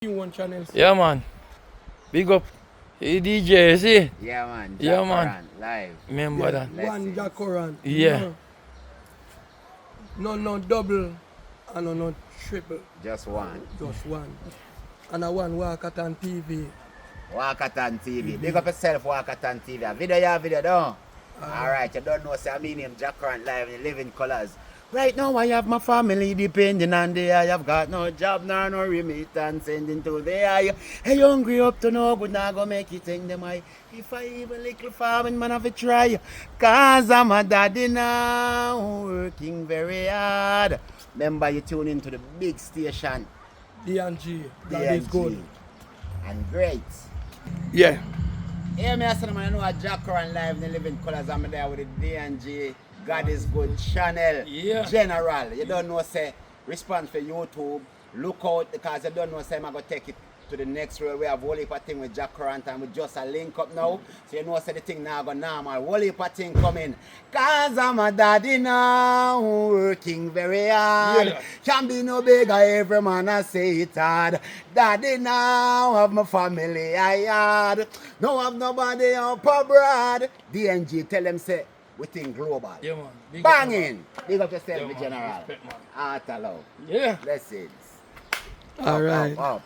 One channel. Yeah, man. Big up. Hey, DJ, see? Yeah, man. Yeah, Jah man. Current, live. Remember that. One Jah Current. Yeah. No double and no triple. Just one. Just one. And a one Waakaton TV. Waakaton TV. Big up yourself, Waakaton TV. A video, yeah, video, don't. Alright, you don't know, say, me name Jah Current live in living colors. Right now, I have my family depending on the eye. I've got no job, nor no remittance sending to the eye. Hey, hungry up to no good, now go make it in them eye. If I even little farming, man, have to try. Cause I'm a daddy now, working very hard. Remember, you tune into the big station. D&G. That is good. And great. Yeah. Hey, me, I said, man, I know a Jah Current live in the living colors. I'm there with the D&G. God is good channel. Yeah. General. You don't know, say, response for YouTube. Look out, because you don't know, say, I'm going to take it to the next road. We have whole heap of thing with Jah Current and we just a link up now. So you know, say, the thing now go normal. Whole heap of thing coming. Cause I'm a daddy now, working very hard. Yeah. Can't be no bigger, every man I say it hard. Daddy now, have my family I had. No have nobody up abroad. DNG tell them, say, we think global. Yeah, man. Big Banging. Big up yourself, Yeah, man. General. Respect, man. Heart allow. Yeah. Blessings. All right. Up.